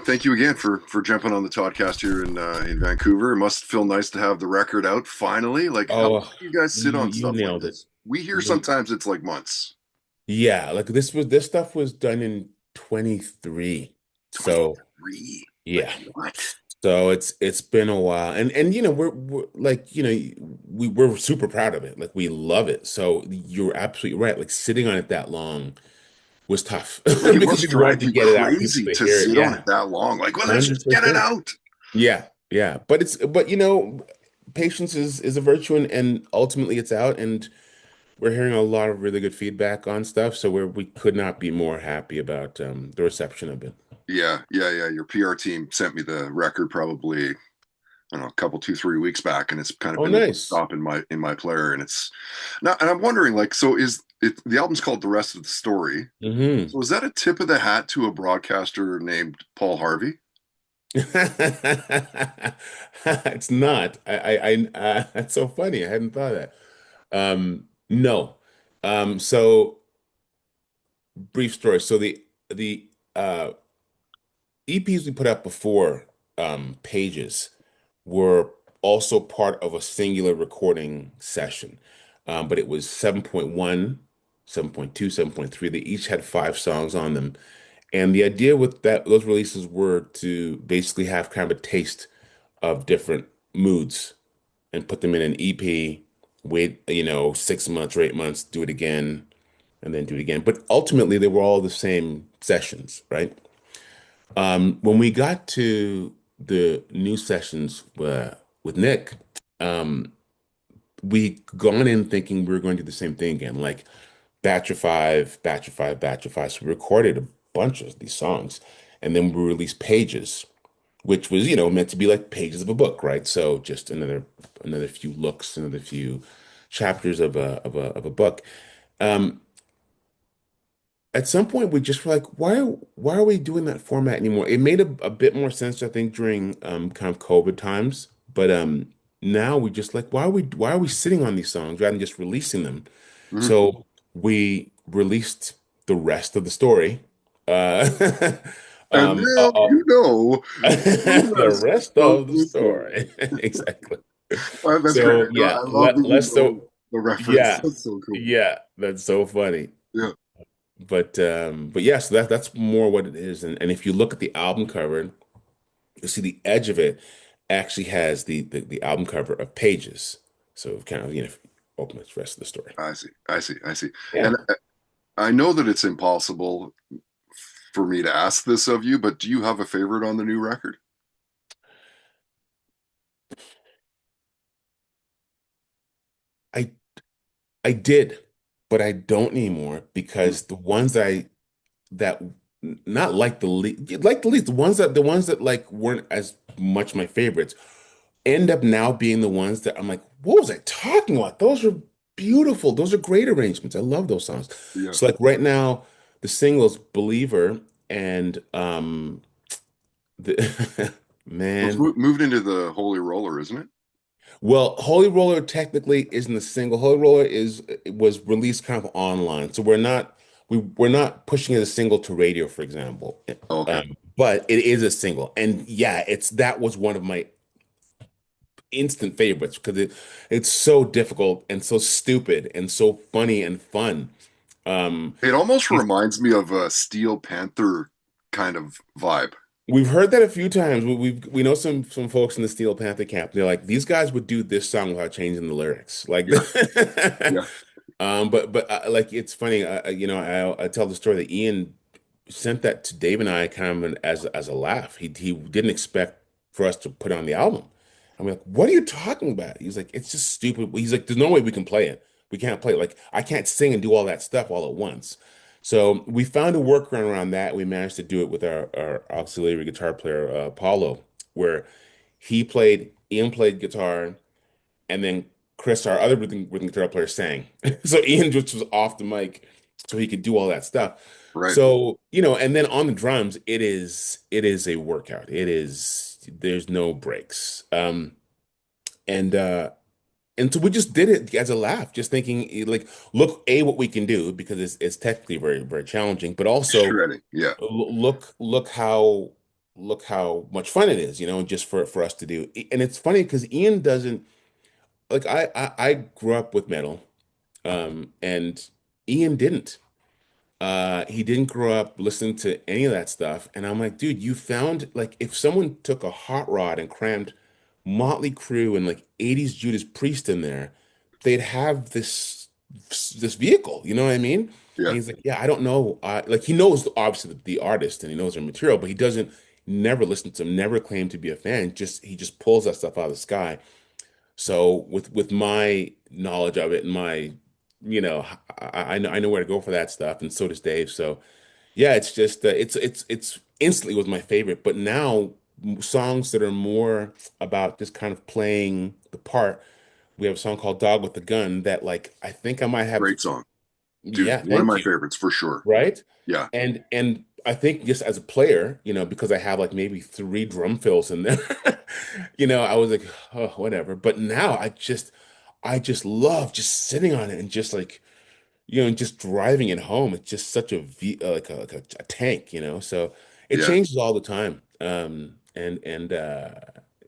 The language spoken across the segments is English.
thank you again for jumping on the Toddcast here in Vancouver. It must feel nice to have the record out finally. Like, how long Oh, do you guys sit you on you stuff like nailed it. this? We hear You, sometimes it's like months. yeah, like this stuff was done in 23. So 23. Like yeah. what? So it's been a while. And we're like, we're super proud of it. Like we love it. So you're absolutely right. Like sitting on it that long was tough Like it because must people wanted drive to you get it out, people crazy to to hear it. sit on Yeah. it that long. Like, well, let's just get it 100%. out. Yeah, yeah. But patience is a virtue and ultimately it's out and we're hearing a lot of really good feedback on stuff, so we could not be more happy about the reception of it. Yeah. Your PR team sent me the record probably, I don't know, a couple, 2, 3 weeks back, and it's kind of Oh, been a nice. stop in my player, and it's not. And I'm wondering, like, so is it the album's called The Rest of the Story? Hmm. So is that a tip of the hat to a broadcaster named Paul Harvey? It's not. That's so funny. I hadn't thought of that. No. So brief story. So the EPs we put out before Pages were also part of a singular recording session. But it was 7.1, 7.2, 7.3. They each had 5 songs on them. And the idea with those releases were to basically have kind of a taste of different moods and put them in an EP, wait, 6 months or 8 months, do it again, and then do it again. But ultimately, they were all the same sessions, right? When we got to the new sessions with Nick, um, we gone in thinking we were going to do the same thing again, like batch of five, batch of five, batch of five. So we recorded a bunch of these songs, and then we released Pages, which was, meant to be like pages of a book, right? So just another few looks, another few chapters of a book. Um, at some point, we just were like, why are we doing that format anymore? It made a bit more sense, I think, during kind of COVID times, but now we just like, why are we sitting on these songs rather than just releasing them? Mhm. So we released the rest of the story. Uh, And um, uh, now uh, you know the the rest rest of of the the story. story. Exactly. That's great. So I yeah, love that you let's know so the reference. yeah, That's so cool. yeah, that's so funny. Yeah. But yeah, so that's more what it is. And if you look at the album cover, you see the edge of it actually has the album cover of Pages. So kind of, open the rest of the story. I see. Yeah. And I know that it's impossible for me to ask this of you, but do you have a favorite on the new record? I I did, but I don't anymore Hmm. because the ones that not like the least the ones that like weren't as much my favorites end up now being the ones that I'm like, what was I talking about? Those are beautiful. Those are great arrangements. I love those songs. Yeah. So like right now, the singles Believer and the Well, it's man, moved into the Holy Roller, isn't it? well, Holy Roller technically isn't a single. Holy Roller it was released kind of online. So we're not pushing it as a single to radio, for example. Oh, okay. But it is a single. And yeah, that was one of my instant favorites because it's so difficult and so stupid and so funny and fun. Um, It almost he's- reminds me of a Steel Panther kind of vibe. we've heard that a few times. We know some folks in the Steel Panther camp. They're like, these guys would do this song without changing the lyrics. Like, Yeah. Yeah. but like it's funny. I tell the story that Ian sent that to Dave and I kind of as a laugh. He didn't expect for us to put on the album. I'm like, what are you talking about? He's like, it's just stupid. He's like, there's no way we can play it. We can't play it. Like, I can't sing and do all that stuff all at once. So we found a workaround around that. We managed to do it with our auxiliary guitar player, Paulo, where Ian played guitar, and then Chris, our other rhythm guitar player, sang. So Ian just was off the mic so he could do all that stuff. Right. So, and then on the drums, it is a workout. There's no breaks. And so we just did it as a laugh, just thinking like, look, what we can do because it's technically very, very challenging, but also Shredding. Yeah. look how look how much fun it is, just for us to do. And it's funny because Ian doesn't like I grew up with metal, and Ian didn't. He didn't grow up listening to any of that stuff. And I'm like, dude, you found like if someone took a hot rod and crammed Motley Crue and like 80s Judas Priest in there, they'd have this vehicle, you know what I mean? And Yeah, he's like, yeah, I don't know. Like he knows obviously the artist and he knows their material, but he doesn't never listen to them, never claimed to be a fan. Just he just pulls that stuff out of the sky. So with my knowledge of it and my, I know where to go for that stuff, and so does Dave. So yeah, it's just it's instantly was my favorite. But now songs that are more about just kind of playing the part. We have a song called "Dog with the Gun" that like I think I might have. great song, dude. Yeah, One of thank my you. favorites for sure. Right? Yeah, And I think just as a player, because I have like maybe three drum fills in there, I was like, oh, whatever. But now I just love just sitting on it and just like, just driving it home. It's just such a like a tank, So it yeah. changes all the time. And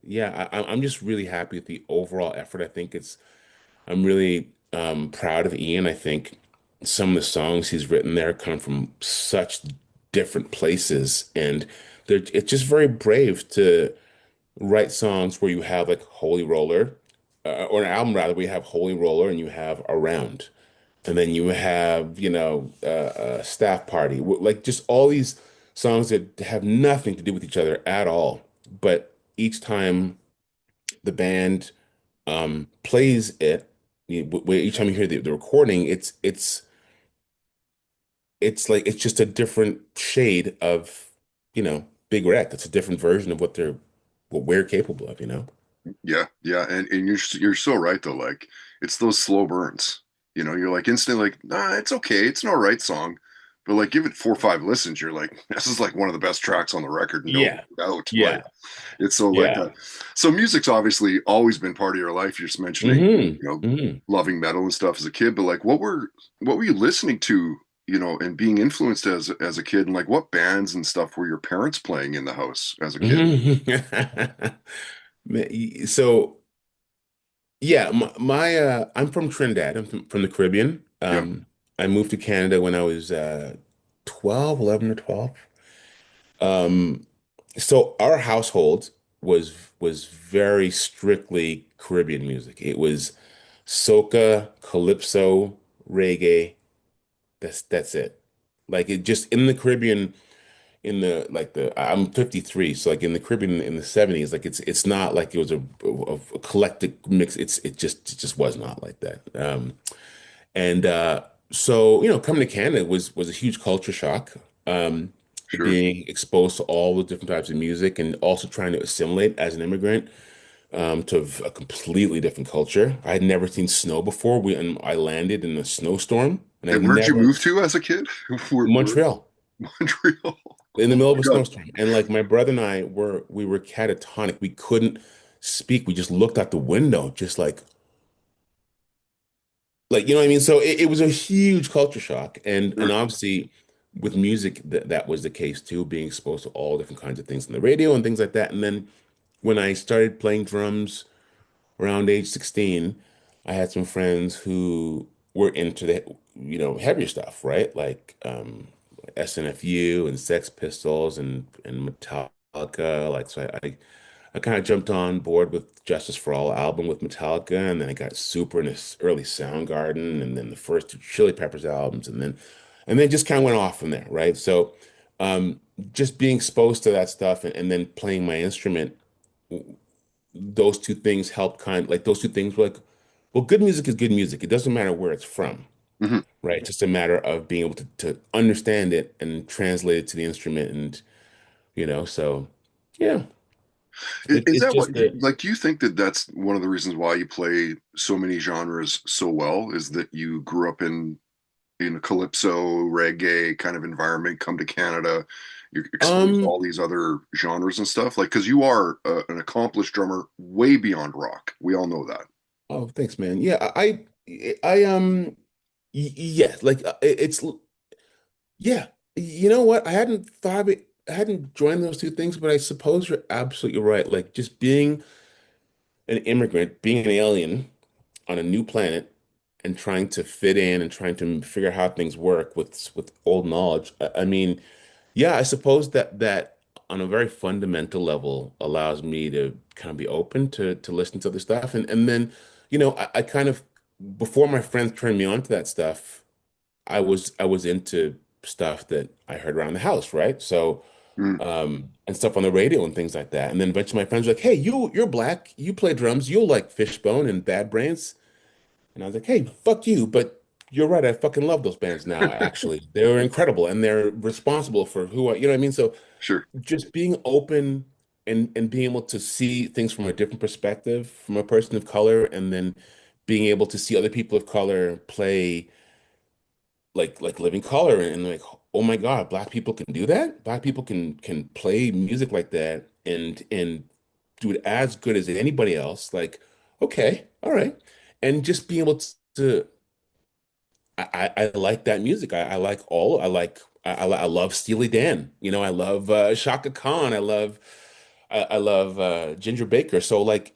yeah, I'm just really happy with the overall effort. I'm really proud of Ian. I think some of the songs he's written there come from such different places, and it's just very brave to write songs where you have like Holy Roller, or an album rather, where you have Holy Roller and you have Around, and then you have Staff Party, like just all these songs that have nothing to do with each other at all, but each time the band plays it, where each time you hear the recording, it's like it's just a different shade of, Big Wreck. It's a different version of what we're capable of. Yeah, yeah, and you're so right though. Like it's those slow burns. You're like instantly like, nah, it's okay. It's an all right song. But like give it 4 or 5 listens, you're like, this is like one of the best tracks on the record, no Yeah, doubt. Like yeah, it's so like yeah. that. So music's obviously always been part of your life. You're just mentioning, Hmm. loving metal and stuff as a kid, but like what were you listening to, and being influenced as a kid, and like what bands and stuff were your parents playing in the house as a kid? Hmm. So yeah, I'm from Trinidad. I'm from the Caribbean. Yeah, I moved to Canada when I was 12, 11 or 12. Um, so our household was very strictly Caribbean music. It was soca, calypso, reggae. That's it. Like it just in the Caribbean, I'm 53, so like in the Caribbean in the 70s, like it's not like it was a eclectic mix. It just was not like that. And so coming to Canada was a huge culture shock. sure. Being exposed to all the different types of music and also trying to assimilate as an immigrant to a completely different culture. I had never seen snow before. And I landed in a snowstorm, and I'd And where'd you never move to as a kid? Where Montreal Montreal. in the Oh middle my of a God. snowstorm. And like my brother and I we were catatonic. We couldn't speak. We just looked out the window, just like you know what I mean. So it was a huge culture shock, and Sure. obviously with music that was the case too, being exposed to all different kinds of things on the radio and things like that. And then when I started playing drums around age 16, I had some friends who were into the, heavier stuff, right? Like SNFU and Sex Pistols and Metallica. Like so I kind of jumped on board with Justice for All album with Metallica, and then I got super into early Soundgarden, and then the first two Chili Peppers albums, and then just kind of went off from there, right? So um, just being exposed to that stuff and then playing my instrument, those two things helped like those two things were like, well, good music is good music. It doesn't matter where it's from, Mhm. right? It's just a matter of being able to understand it and translate it to the instrument, and so yeah, Is it's that what, just a like, do you think that that's one of the reasons why you play so many genres so well, is that you grew up in a calypso reggae kind of environment, come to Canada, you're exposed to um all these other genres and stuff? Like, because you are an accomplished drummer way beyond rock. We all know that. oh, thanks, man. Yeah, yeah, like it's yeah. You know what? I hadn't thought of it. hadn't joined those two things, but I suppose you're absolutely right. Like just being an immigrant, being an alien on a new planet and trying to fit in and trying to figure out how things work with old knowledge. I mean, yeah, I suppose that on a very fundamental level allows me to kind of be open to listen to other stuff. And then, I kind of before my friends turned me on to that stuff, I was into stuff that I heard around the house, right? So Mm, and stuff on the radio and things like that. And then eventually my friends were like, "Hey, you're black, you play drums, you'll like Fishbone and Bad Brains." And I was like, "Hey, fuck you, but you're right, I fucking love those bands now, actually. They're incredible and they're responsible for who I, you know what I mean?" So sure. just being open and being able to see things from a different perspective, from a person of color, and then being able to see other people of color play like living color and like, oh my God, black people can do that? Black people can play music like that and do it as good as anybody else. Like, okay, all right. And just being able to I like that music. I like all I love Steely Dan. I love Shaka Khan. I love Ginger Baker. So like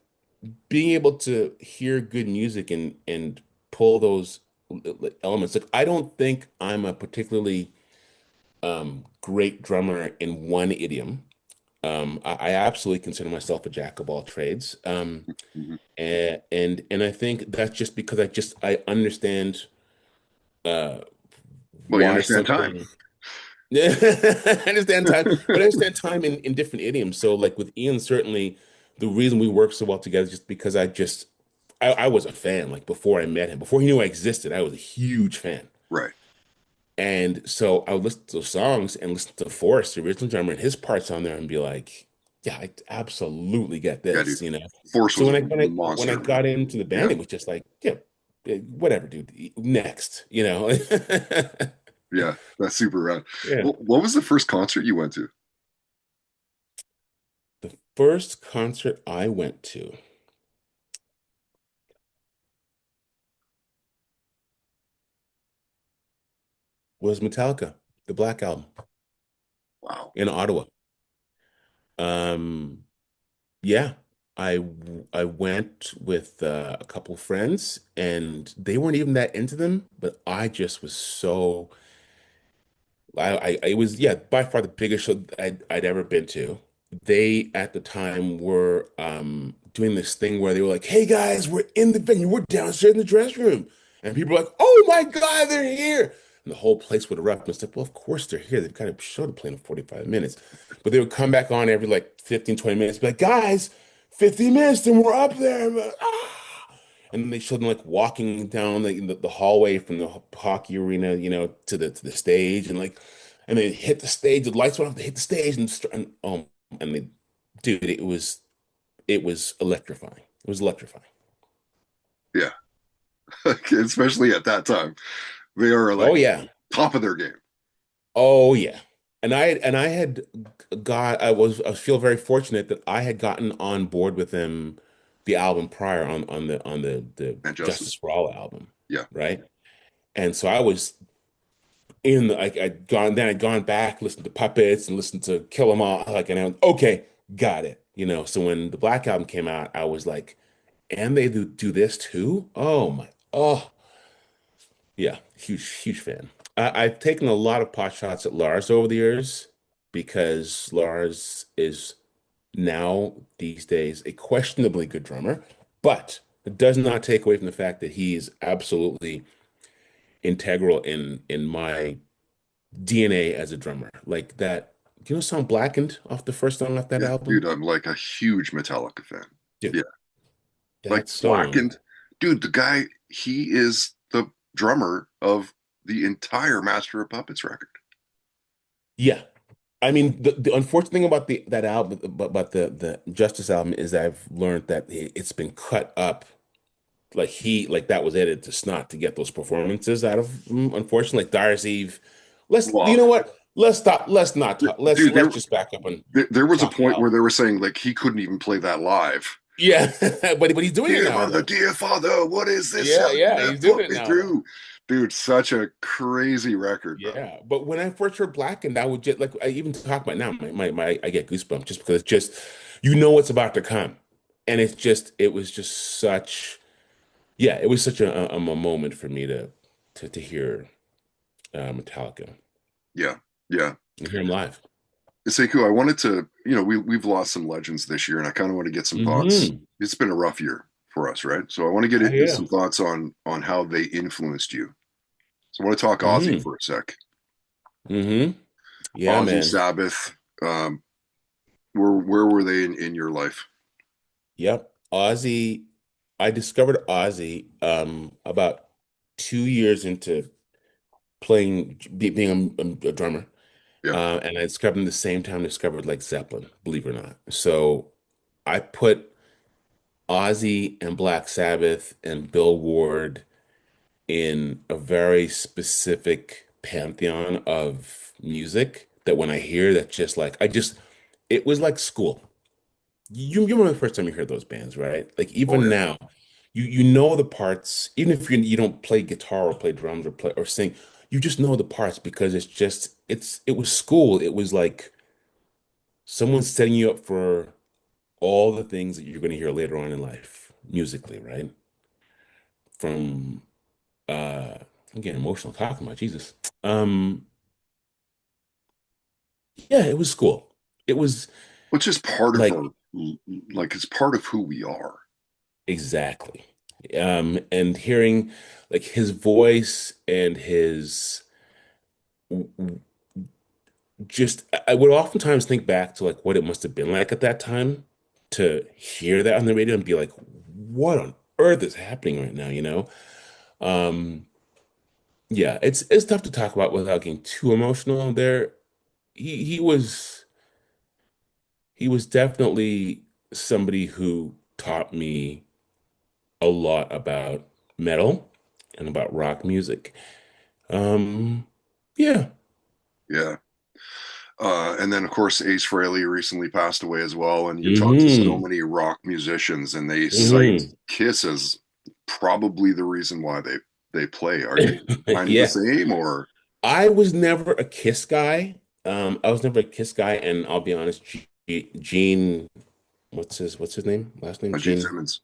being able to hear good music and pull those elements. Like I don't think I'm a particularly great drummer in one idiom. I absolutely consider myself a jack of all trades. Mhm. And I think that's just because I understand uh, Well, you why understand time. something. Yeah, I understand time, but I understand time in different idioms. So, like with Ian, certainly the reason we work so well together is just because I was a fan. Like before I met him, before he knew I existed, I was a huge fan. Right. And so I would listen to those songs and listen to Forrest, the original drummer, and his parts on there, and be like, "Yeah, I absolutely get Yeah, dude. this." Force So was a when I monster. got into the Yeah. band, it was just like, yeah, whatever, dude. Next. Yeah. That's super rad. Yeah. Well, what was the first concert you went to? The first concert I went to was Metallica, the Black Album Wow. in Ottawa. Um, yeah, I went with a couple of friends, and they weren't even that into them, but I just was so it was yeah by far the biggest show I'd ever been to. They at the time were doing this thing where they were like, "Hey guys, we're in the venue, we're downstairs in the dressing room," and people were like, "Oh my God, they're here!" And the whole place would erupt. And it's like, well, of course they're here. They've got a show to play in 45 minutes, but they would come back on every like 15, 20 minutes, be like, "Guys, 50 minutes, and we're up there." I'm like, ah! And then they showed them like walking down the hallway from the hockey arena, to the stage, and they hit the stage. The lights went off. They hit the stage and they, dude, it was electrifying. It was electrifying. Yeah. Especially at that time. They are Oh like yeah, top of their game. oh yeah. And I had I feel very fortunate that I had gotten on board with them the album prior on the And Justice Justice. for All album, Yeah. right? And so I was in the like I'd gone back, listened to Puppets and listened to Kill 'Em All, like, and I went, okay, got it. So when the Black Album came out, I was like, and they do this too? Oh my, oh yeah, huge, huge fan. I've taken a lot of pot shots at Lars over the years because Lars is now these days a questionably good drummer, but it does not take away from the fact that he's absolutely integral in my DNA as a drummer. Like that, song Blackened off the first song off that Yeah. Dude, album? I'm like a huge Metallica fan. Dude, Yeah. Like that song. Blackened. Dude, the guy, he is the drummer of the entire Master of Puppets record. Yeah. I mean, the unfortunate thing about that album, but the Justice album is I've learned that it's been cut up like that was edited to snot to get those performances out of him. Unfortunately, like Dyer's Eve. You Well, know what? Let's stop. Let's not talk. Let's dude, let's just back up and there was a talk the point where album. they were saying like he couldn't even play that live. Yeah, but he's doing it Dear now mother, though. dear father, what is this Yeah, hell you yeah, have he's doing put it me now though. through? Dude, such a crazy record, man. Yeah, but when I first heard Blackened, I would just like I even talk about it now. My I get goosebumps just because it's just you know what's about to come, and it was just such yeah, it was such a moment for me to hear Metallica Yeah, yeah. and hear him live. Sekou, I wanted to, we've lost some legends this year, and I kind of want to get some thoughts. Hmm. It's been a rough year for us, right? So I want to get Oh yeah. some thoughts on how they influenced you. So I want to talk Ozzy Hmm. for a sec. Hmm. Yeah, Ozzy, man. Sabbath, where were they in your life? Yep. Ozzy, I discovered Ozzy about 2 years into being a drummer. Yeah, And I discovered him the same time I discovered like Zeppelin, believe it or not. So I put Ozzy and Black Sabbath and Bill Ward in a very specific pantheon of music that when I hear that just like it was like school. You remember the first time you heard those bands, right? Like oh even yeah, now, you know the parts, even if you don't play guitar or play drums or play or sing, you just know the parts because it was school. It was like someone's setting you up for all the things that you're going to hear later on in life, musically, right? From I'm getting emotional talking about Jesus. Um, yeah, it was school. It was which is part of like our, like it's part of who we are. exactly. And hearing like his voice and his just I would oftentimes think back to like what it must have been like at that time to hear that on the radio and be like, what on earth is happening right now, you know? Um, yeah, it's tough to talk about without getting too emotional. He he was definitely somebody who taught me a lot about metal and about rock music. Um, yeah. Yeah. And then, of course, Ace Frehley recently passed away as well. And you talk to so Hmm. many rock musicians, and they cite Hmm. Kiss as probably the reason why they play. Are you kind of the Yeah. same, or I was never a Kiss guy. I was never a Kiss guy, and I'll be honest, Gene, what's his name? Last name? Gene Simmons?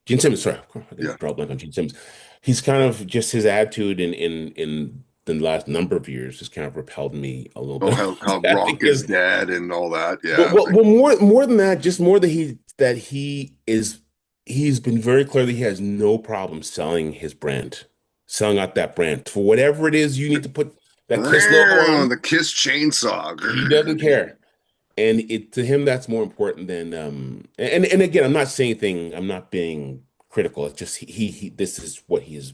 Gene Simmons, sorry. I Yeah. did draw a blank on Gene Simmons. He's kind of just his attitude in the last number of years has kind of repelled me a little Oh, bit how that rock is because dead and all that. Yeah. more than that, just more that he's been very clear that he has no problem selling his brand, selling out that brand for whatever it is you need to put that Kiss logo on. The Kiss chainsaw. He doesn't care. And it to him that's more important than and again I'm not saying anything I'm not being critical it's just he this is what he has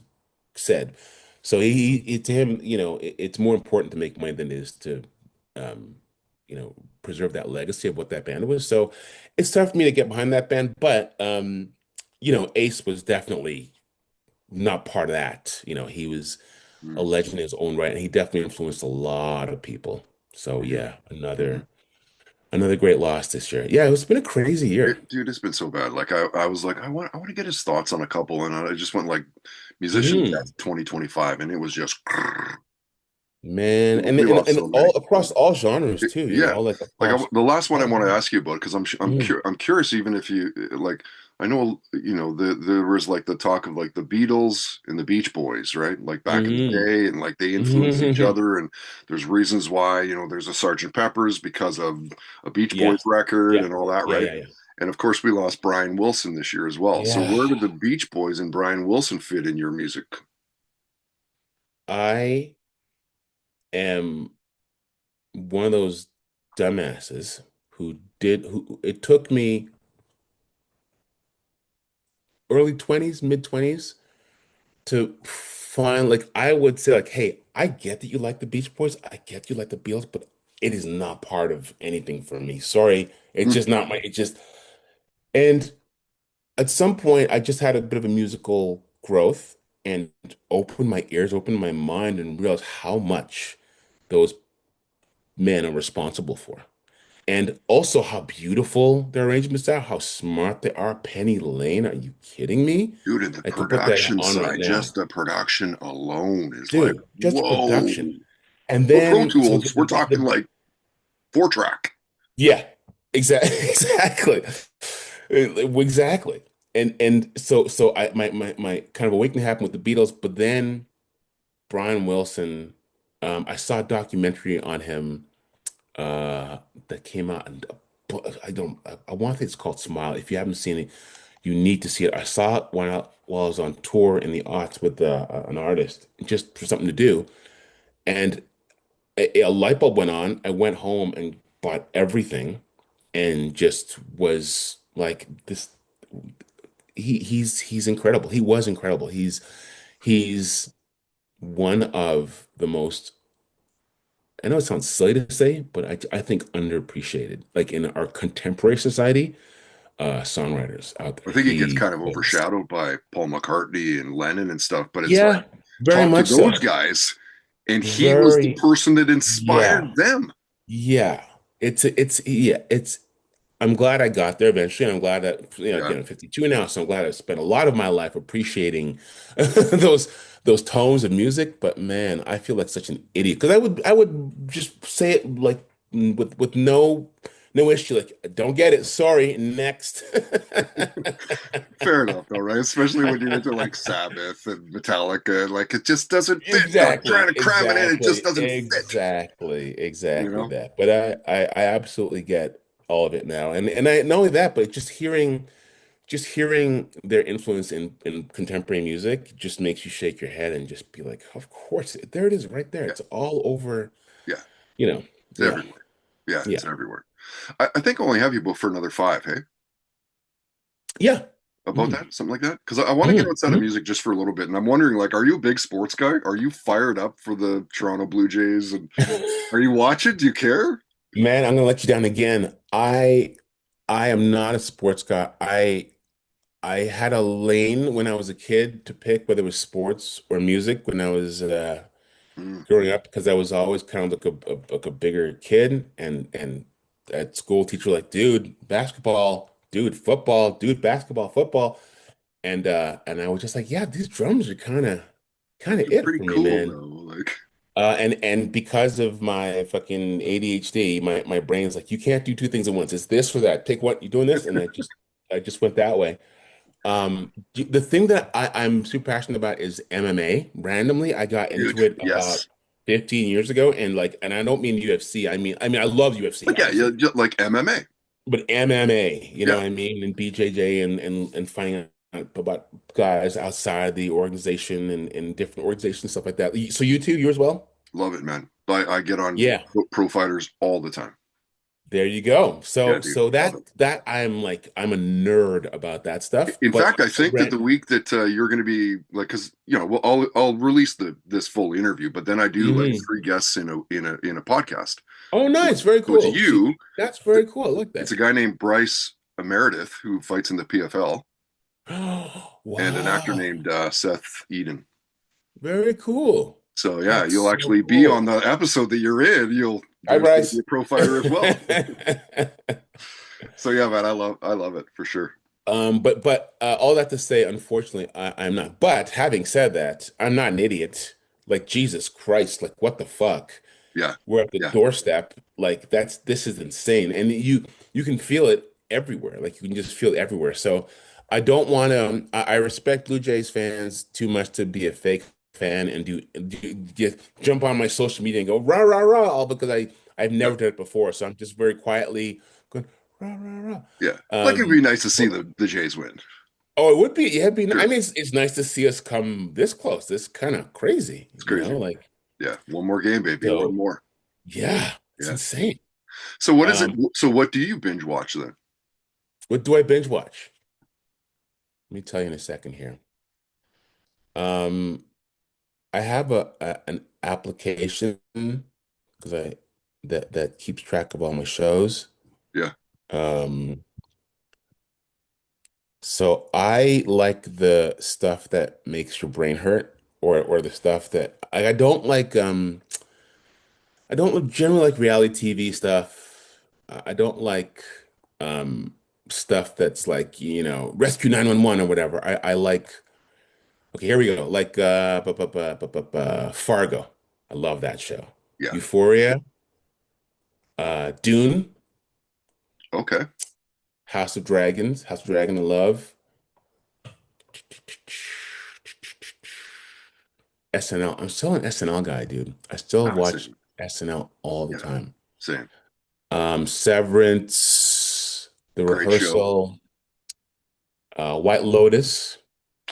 said so to him you know it's more important to make money than it is to um you know preserve that legacy of what that band was so it's tough for me to get behind that band but you know Ace was definitely not part of that you know he was a Mm, legend in his own right and he definitely influenced a lot of people so mhm, yeah mhm. another great loss this year. Yeah, it's been a crazy year. Dude, it's been so bad. Like I was like, I want to get his thoughts on a couple, and I just went like musician Hmm. death 2025, and it was just Man, we lost and so many. all across all genres too, you Yeah, know, like like across the last one I all want to genres. ask you about because Mhm. I'm curious even if you like I know there was like the talk of like the Beatles and the Beach Boys, right? Like back in the Hmm. day, and like they influenced each Hmm. other, and there's reasons why there's a Sergeant Pepper's because of a Beach Yeah. Boys record Yeah. and all that, Yeah, right? yeah, yeah. And of course we lost Brian Wilson this year as well. So Yeah. where did the Beach Boys and Brian Wilson fit in your music? I am one of those dumbasses who it took me early 20s, mid 20s to find like I would say like, hey, I get that you like the Beach Boys, I get you like the Beatles, but it is not part of anything for me. Sorry, it's Hmm. just not my it just and at some point I just had a bit of a musical growth and opened my ears, opened my mind and realized how much those men are responsible for. And also how beautiful their arrangements are, how smart they are. Penny Lane, are you kidding me? Dude, and the I could put that production on right side, now. just the production alone is like, Dude, just the whoa. production. And For Pro then so Tools, we're talking like 4 track. yeah, exactly exactly. Exactly. And so my kind of awakening happened with the Beatles, but then Brian Wilson, I saw a documentary on him that came out and I don't I want to think it's called Smile. If you haven't seen it, you need to see it. I saw it while I was on tour in the aughts with an artist, just for something to do. And a light bulb went on. I went home and bought everything and just was like this. He's incredible. He was incredible. He's one of the most, I know it sounds silly to say, but I think underappreciated, like in our contemporary society, songwriters out there. I think it gets He kind of is, overshadowed by Paul McCartney and Lennon and stuff, but it's like yeah, very talk to much those so. guys, and he was the Very, person that yeah, inspired them. yeah. Yeah, I'm glad I got there eventually. And I'm glad that, Yeah. again, I'm 52 now, so I'm glad I spent a lot of my life appreciating those those tones of music. But man, I feel like such an idiot because I would just say it like with no issue. Like, don't get it. Sorry. Next. Fair enough, though, right? Especially when you're into like Sabbath and Metallica, like it just doesn't fit. Like trying Exactly, to cram it in, it just exactly, doesn't fit. You exactly know? that. But I absolutely get all of it now, and I not only that, but just hearing their influence in contemporary music just makes you shake your head and just be like, of course, there it is right there. Yeah, It's all over, yeah, you know. it's Yeah, everywhere. Yeah, yeah, it's everywhere. I think I only have you booked for another 5. Hey, yeah. about Mm, that, something like that. Because I want to get mm, outside of mm. music just for a little bit, and I'm wondering, like, are you a big sports guy? Are you fired up for the Toronto Blue Jays? And are you watching? Do you care? Man, I'm gonna let you down again. I am not a sports guy. I had a lane when I was a kid to pick whether it was sports or music when I was Mm, growing up because I was always kind of like a bigger kid and at school teacher like, dude, basketball, dude, football, dude, basketball, football. And I was just like, yeah, these drums are kind of you're it pretty for me, cool man. though. Like, And because of my fucking ADHD, my brain's like, you can't do two things at once. It's this or that. Pick what you're doing this, and I just went that way. The thing that I'm super passionate about is MMA. Randomly, I got dude, into it about yes. 15 years ago, and I don't mean UFC. I mean I love UFC, Like, yeah, yeah, obviously, just like MMA. but MMA, you know Yeah, what I mean, and BJJ and finding out about guys outside the organization and different organizations, stuff like that. So you too, you as well? love it, man. I get on Yeah. pro fighters all the time. There you go. Yeah, So dude, so love that it. that I'm a nerd about that stuff, In but fact, I also think that the week that you're going to be like, because well, I'll release the this full interview, but then I do like Mhm. 3 guests in a podcast. Oh, So, nice, very so it's cool. See, you. that's very cool. I like It's a that. guy named Bryce Meredith who fights in the PFL, and an actor Wow, named Seth Eden. very cool. So yeah, That's you'll so actually be on cool. the episode that you're in. Hi, There's going to be Bryce. a pro fighter as well. So yeah, man, I love it for sure. But all that to say, unfortunately, I'm not. But having said that, I'm not an idiot. Like Jesus Christ, like what the fuck? Yeah, We're at the yeah, doorstep. Like this is insane, and you can feel it everywhere. Like you can just feel it everywhere. So I don't want to. I respect Blue Jays fans too much to be a fake fan and just jump on my social media and go rah rah rah all because I've yeah, never done it before. So I'm just very quietly going rah rah rah. yeah. Like it'd be Um, nice to see the Jays win. oh, it would be. Yeah, it'd be. I Sure, mean, it's nice to see us come this close. This kind of crazy, it's crazy. like Yeah, one more game, baby, one so. more. Yeah, it's Yeah. insane. So what is it? Um, So what do you binge watch then? what do I binge watch? Let me tell you in a second here. Um, I have an application because I that keeps track of all my shows. Yeah. Um, so I like the stuff that makes your brain hurt, or the stuff that I don't like. I don't generally like reality TV stuff. I don't like stuff that's like, Rescue 911 or whatever. I like, okay, here we go. Like Fargo. I love that show. Yeah. Euphoria, Dune, Okay. House of Dragon, I love. SNL. I'm still an SNL guy, dude. I still Ah, watch same. SNL all the Yeah. time. Same. Severance, The Great show. Rehearsal, White Lotus.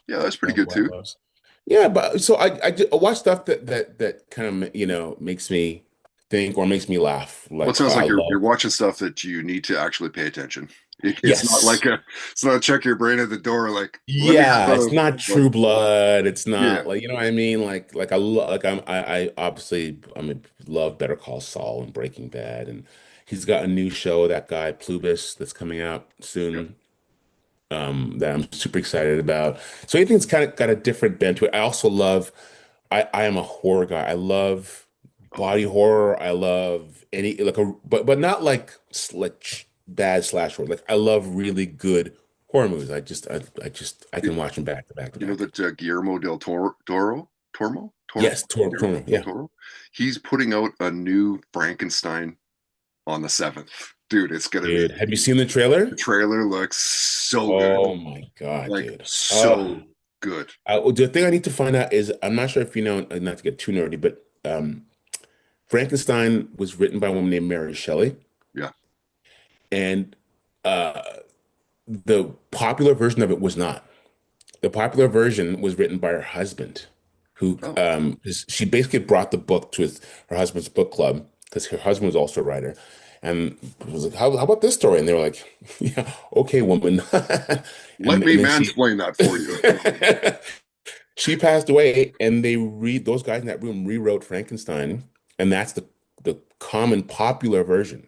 Yeah, that's pretty Love good White too. Lotus. Yeah, but so I watch stuff that kind of makes me think or makes me laugh. Well, it Like sounds I like you're love. watching stuff that you need to actually pay attention. It's not Yes. like it's not check your brain at the door. Like, let me have Yeah, it's a not like, True Blood. It's yeah, not like, you know what I mean? Like I obviously love Better Call Saul and Breaking Bad, and he's got a new show, that guy Plubis, that's coming out yeah. soon. That I'm super excited about. So anything's kind of got a different bent to it. I also love, I am a horror guy. I love Oh, body horror. I love any like a but not like bad slash horror. Like I love really good horror movies. I it, can watch them back to back to you know back. that Guillermo del Toro, Yes, Torno. del Yeah. Toro, he's putting out a new Frankenstein on the 7th. Dude, it's gonna be Dude, have you seen the the trailer? trailer looks so good, Oh my God, like dude. so good. The thing I need to find out is I'm not sure if you know, not to get too nerdy, but Frankenstein was written by a woman named Mary Shelley, Yeah. and uh, the popular version of it was not. The popular version was written by her husband, who Oh, she basically brought the book to her husband's book club because her husband was also a writer, and was like, how about this story? And they were like, "Yeah, okay, woman." let me And then she mansplain that for you. she passed away, and those guys in that room rewrote Frankenstein, and that's the common popular version,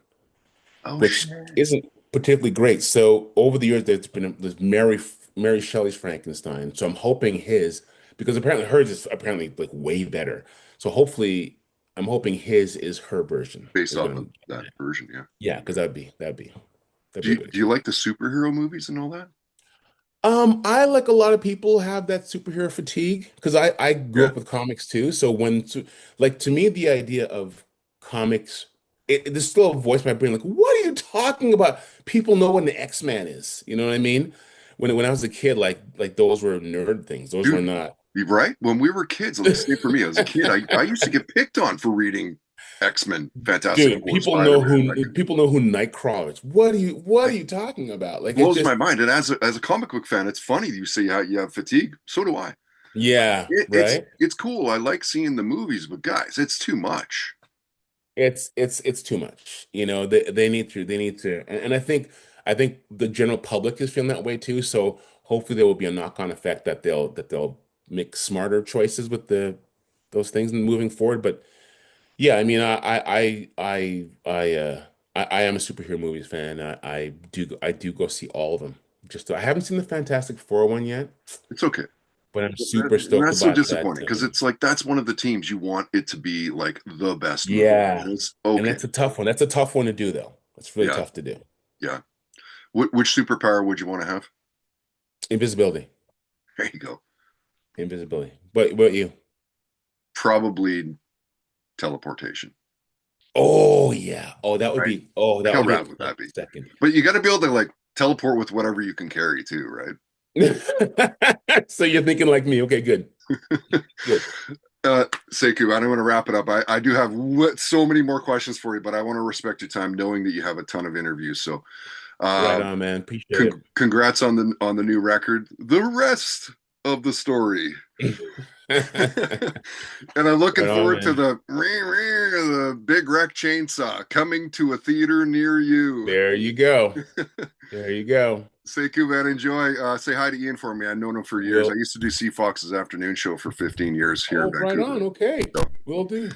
Oh which shit. isn't particularly great. So over the years, there's Mary Shelley's Frankenstein. So I'm hoping his, because apparently hers is apparently like way better. So hopefully, I'm hoping his is her version. Based Is what off of I'm that version, yeah. Yeah, because Okay. that'd Do be you, really do you cool. like the superhero movies and all that? I like a lot of people have that superhero fatigue because I grew Yeah. up with comics too. So like to me, the idea of comics, there's still a voice in my brain like, what are you talking about? People know what an X-Man is. You know what I mean? When I was a kid, like those were nerd things. Those were Dude, not. you right? When we were kids, it was the same for me. As a kid, I used to get picked on for reading X-Men, Fantastic Dude, Four, Spider-Man. Like it people know who Nightcrawler is. What are like, you talking about? Like it's blows my just, mind. And as a comic book fan, it's funny you say how you have fatigue. So do I. yeah, right. It's cool. I like seeing the movies, but guys, it's too much. It's too much. They need to and I think the general public is feeling that way too. So hopefully there will be a knock-on effect that they'll make smarter choices with those things and moving forward. But yeah, I mean I am a superhero movies fan. I do go see all of them. Just I haven't seen the Fantastic Four one yet, It's okay. but I'm super And stoked that's so about that. disappointing because it's like that's one of the teams you want it to be like the best movie. Yeah, And it's and okay. that's a tough one. That's a tough one to do though. It's really Yeah, tough to do. yeah. Which superpower would you want to have? Invisibility. There you go. Invisibility. But you? Probably teleportation, Oh yeah. right? Like That how would be a rad would close that be? second. But you got to be able to like teleport with whatever you can carry too, right? So you're thinking like me. Okay, good. Good. Sekou, I don't want to wrap it up. I do have so many more questions for you, but I want to respect your time, knowing that you have a ton of interviews. So, Right uh, on, man. Appreciate congrats on the new record. The rest of the story. it. And I'm looking Right on, forward to man. the big wreck chainsaw coming to a theater near you. There you go. There you go. Sekou, man, enjoy. Say hi to Ian for me. I've known him for years. I Will. used to do CFOX's afternoon show for 15 years here in Oh, right on. Vancouver. Okay. So, Will do.